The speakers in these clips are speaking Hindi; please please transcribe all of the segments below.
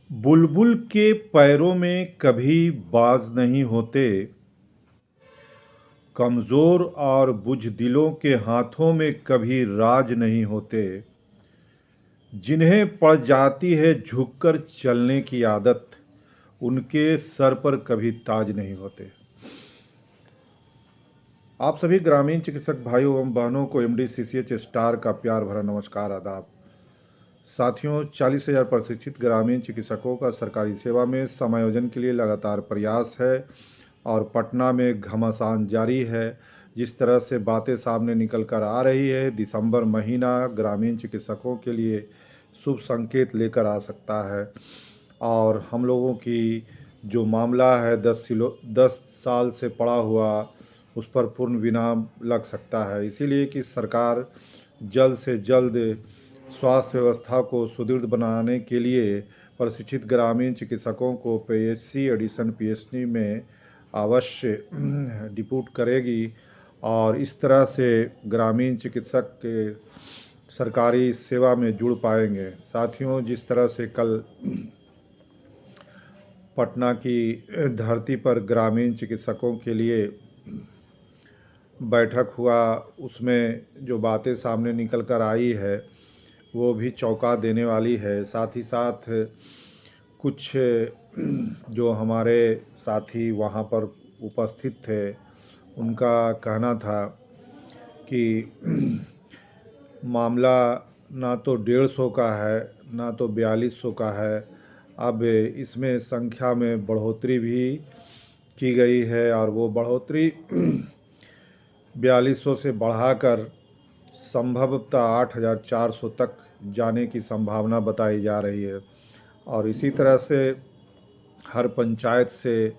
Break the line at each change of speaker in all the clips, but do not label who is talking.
बुलबुल के पैरों में कभी बाज नहीं होते, कमज़ोर और बुज़दिलों के हाथों में कभी राज नहीं होते, जिन्हें पड़ जाती है झुककर चलने की आदत, उनके सर पर कभी ताज नहीं होते। आप सभी ग्रामीण चिकित्सक भाइयों एवं बहनों को एमडी सीसीएच स्टार का प्यार भरा नमस्कार आदाब। साथियों, 40,000 प्रशिक्षित ग्रामीण चिकित्सकों का सरकारी सेवा में समायोजन के लिए लगातार प्रयास है और पटना में घमासान जारी है। जिस तरह से बातें सामने निकल कर आ रही है, दिसंबर महीना ग्रामीण चिकित्सकों के लिए शुभ संकेत लेकर आ सकता है और हम लोगों की जो मामला है 10 साल से पड़ा हुआ, उस पर पूर्ण विराम लग सकता है। इसीलिए कि सरकार जल्द से जल्द स्वास्थ्य व्यवस्था को सुदृढ़ बनाने के लिए प्रशिक्षित ग्रामीण चिकित्सकों को पीएचसी एडिशन पीएचडी में अवश्य डिप्यूट करेगी और इस तरह से ग्रामीण चिकित्सक के सरकारी सेवा में जुड़ पाएंगे। साथियों, जिस तरह से कल पटना की धरती पर ग्रामीण चिकित्सकों के लिए बैठक हुआ, उसमें जो बातें सामने निकल कर आई है वो भी चौंका देने वाली है। साथ ही साथ कुछ जो हमारे साथी वहाँ पर उपस्थित थे, उनका कहना था कि मामला ना तो 150 का है, ना तो 4200 का है। अब इसमें संख्या में बढ़ोतरी भी की गई है और वो बढ़ोतरी 4200 से बढ़ाकर संभवतः 8,400 तक जाने की संभावना बताई जा रही है। और इसी तरह से हर पंचायत से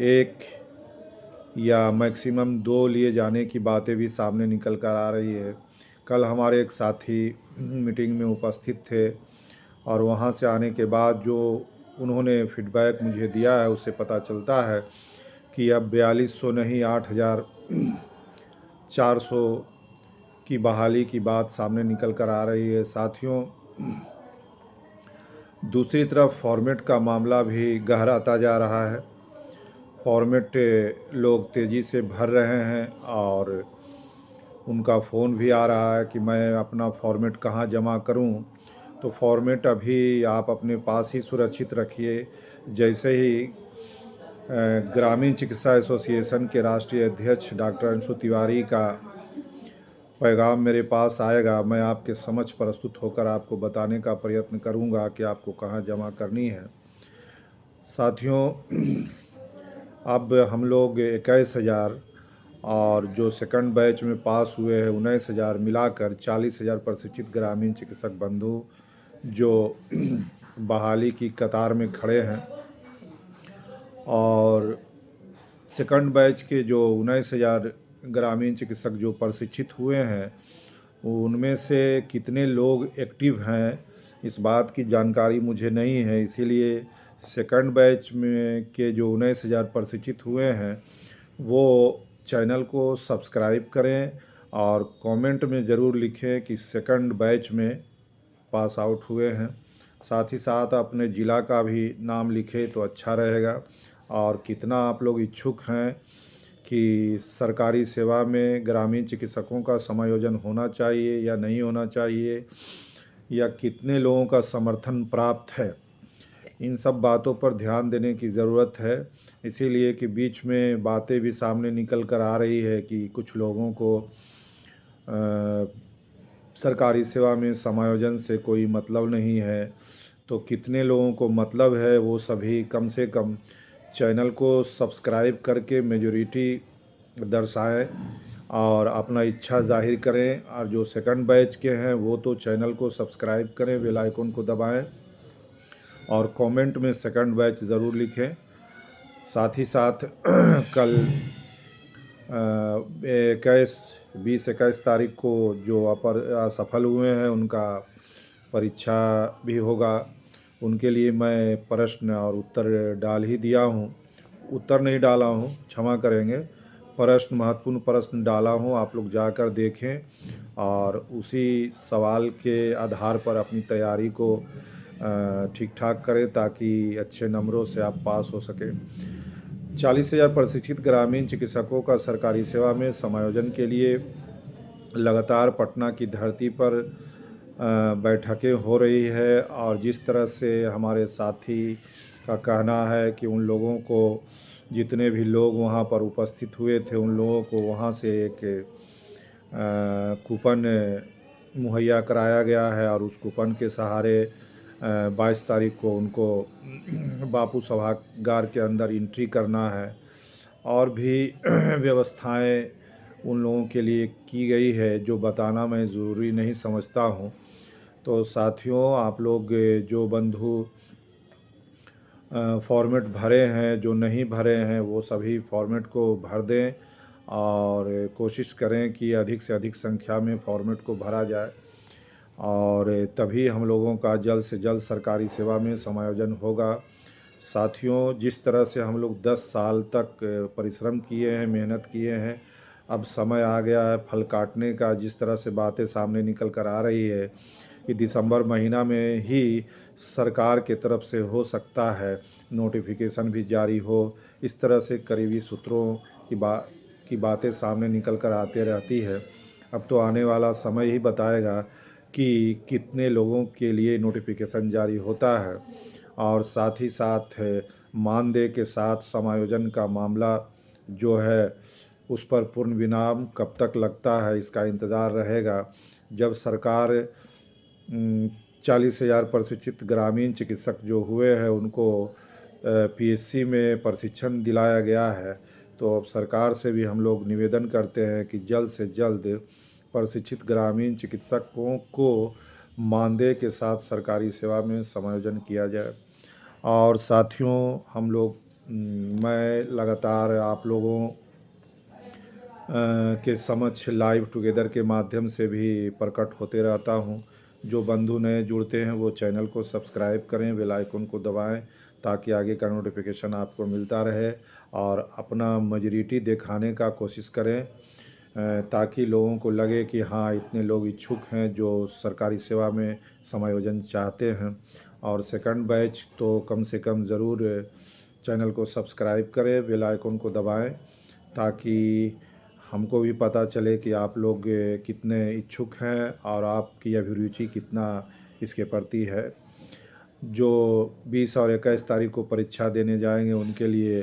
एक या मैक्सिमम 2 लिए जाने की बातें भी सामने निकल कर आ रही है। कल हमारे एक साथी मीटिंग में उपस्थित थे और वहाँ से आने के बाद जो उन्होंने फीडबैक मुझे दिया है, उससे पता चलता है कि अब 4200 नहीं 8,400 की बहाली की बात सामने निकल कर आ रही है। साथियों, दूसरी तरफ फॉर्मेट का मामला भी गहराता जा रहा है। फॉर्मेट लोग तेज़ी से भर रहे हैं और उनका फ़ोन भी आ रहा है कि मैं अपना फॉर्मेट कहाँ जमा करूं। तो फॉर्मेट अभी आप अपने पास ही सुरक्षित रखिए। जैसे ही ग्रामीण चिकित्सा एसोसिएशन के राष्ट्रीय अध्यक्ष डॉक्टर अंशु तिवारी का पैगाम मेरे पास आएगा, मैं आपके समक्ष प्रस्तुत होकर आपको बताने का प्रयत्न करूंगा कि आपको कहाँ जमा करनी है। साथियों, अब हम लोग 21,000 और जो सेकंड बैच में पास हुए हैं 19,000 मिलाकर 40,000 प्रशिक्षित ग्रामीण चिकित्सक बंधु जो बहाली की कतार में खड़े हैं और सेकंड बैच के जो 19,000 ग्रामीण चिकित्सक जो प्रशिक्षित हुए हैं, उनमें से कितने लोग एक्टिव हैं इस बात की जानकारी मुझे नहीं है। इसीलिए सेकंड बैच में के जो 19,000 प्रशिक्षित हुए हैं वो चैनल को सब्सक्राइब करें और कमेंट में ज़रूर लिखें कि सेकंड बैच में पास आउट हुए हैं। साथ ही साथ अपने ज़िला का भी नाम लिखें तो अच्छा रहेगा और कितना आप लोग इच्छुक हैं कि सरकारी सेवा में ग्रामीण चिकित्सकों का समायोजन होना चाहिए या नहीं होना चाहिए, या कितने लोगों का समर्थन प्राप्त है। इन सब बातों पर ध्यान देने की ज़रूरत है। इसीलिए कि बीच में बातें भी सामने निकल कर आ रही है कि कुछ लोगों को सरकारी सेवा में समायोजन से कोई मतलब नहीं है। तो कितने लोगों को मतलब है, वो सभी कम से कम चैनल को सब्सक्राइब करके मेजॉरिटी दर्शाएं और अपना इच्छा जाहिर करें। और जो सेकंड बैच के हैं वो तो चैनल को सब्सक्राइब करें, बेल आइकन को दबाएं और कमेंट में सेकंड बैच ज़रूर लिखें। साथ ही साथ कल 21 तारीख को जो असफल हुए हैं उनका परीक्षा भी होगा। उनके लिए मैं प्रश्न और उत्तर डाल ही दिया हूँ, उत्तर नहीं डाला हूँ, क्षमा करेंगे, प्रश्न, महत्वपूर्ण प्रश्न डाला हूँ। आप लोग जाकर देखें और उसी सवाल के आधार पर अपनी तैयारी को ठीक ठाक करें ताकि अच्छे नंबरों से आप पास हो सकें। 40,000 प्रशिक्षित ग्रामीण चिकित्सकों का सरकारी सेवा में समायोजन के लिए लगातार पटना की धरती पर बैठकें हो रही है और जिस तरह से हमारे साथी का कहना है कि उन लोगों को, जितने भी लोग वहाँ पर उपस्थित हुए थे, उन लोगों को वहाँ से एक कूपन मुहैया कराया गया है और उस कूपन के सहारे 22 तारीख को उनको बापू सभागार के अंदर एंट्री करना है। और भी व्यवस्थाएं उन लोगों के लिए की गई है जो बताना मैं ज़रूरी नहीं समझता हूँ। तो साथियों, आप लोग जो बंधु फॉर्मेट भरे हैं, जो नहीं भरे हैं, वो सभी फॉर्मेट को भर दें और कोशिश करें कि अधिक से अधिक संख्या में फॉर्मेट को भरा जाए और तभी हम लोगों का जल्द से जल्द सरकारी सेवा में समायोजन होगा। साथियों, जिस तरह से हम लोग 10 साल तक परिश्रम किए हैं, मेहनत किए हैं, अब समय आ गया है फल काटने का। जिस तरह से बातें सामने निकल कर आ रही है कि दिसंबर महीना में ही सरकार के तरफ से हो सकता है नोटिफिकेशन भी जारी हो, इस तरह से करीबी सूत्रों की बातें सामने निकल कर आते रहती है। अब तो आने वाला समय ही बताएगा कि कितने लोगों के लिए नोटिफिकेशन जारी होता है और साथ ही साथ मानदेय के साथ समायोजन का मामला जो है उस पर पूर्ण विराम कब तक लगता है, इसका इंतज़ार रहेगा। जब सरकार 40,000 प्रशिक्षित ग्रामीण चिकित्सक जो हुए हैं उनको पीएचसी में प्रशिक्षण दिलाया गया है, तो अब सरकार से भी हम लोग निवेदन करते हैं कि जल्द से जल्द प्रशिक्षित ग्रामीण चिकित्सकों को मानदेय के साथ सरकारी सेवा में समायोजन किया जाए। और साथियों, हम लोग मैं लगातार आप लोगों के समक्ष लाइव टुगेदर के माध्यम से भी प्रकट होते रहता हूँ। जो बंधु नए जुड़ते हैं वो चैनल को सब्सक्राइब करें, बेल आइकन को दबाएं ताकि आगे का नोटिफिकेशन आपको मिलता रहे और अपना मेजॉरिटी दिखाने का कोशिश करें ताकि लोगों को लगे कि हाँ, इतने लोग इच्छुक हैं जो सरकारी सेवा में समायोजन चाहते हैं। और सेकंड बैच तो कम से कम ज़रूर चैनल को सब्सक्राइब करें, बेल आइकन को दबाएं ताकि हमको भी पता चले कि आप लोग कितने इच्छुक हैं और आपकी अभिरुचि कितना इसके प्रति है। जो 20 और 21 तारीख को परीक्षा देने जाएंगे उनके लिए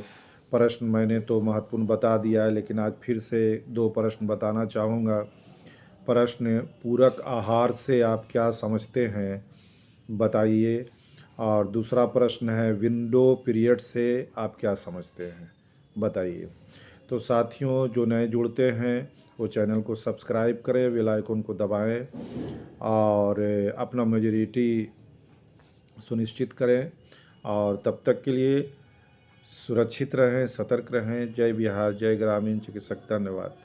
प्रश्न मैंने तो महत्वपूर्ण बता दिया है, लेकिन आज फिर से 2 प्रश्न बताना चाहूँगा। प्रश्न, पूरक आहार से आप क्या समझते हैं, बताइए। और दूसरा प्रश्न है, विंडो पीरियड से आप क्या समझते हैं, बताइए। तो साथियों, जो नए जुड़ते हैं वो चैनल को सब्सक्राइब करें, बेल आइकन को दबाएं और अपना मेजॉरिटी सुनिश्चित करें। और तब तक के लिए सुरक्षित रहें, सतर्क रहें। जय बिहार, जय ग्रामीण चिकित्सक। धन्यवाद।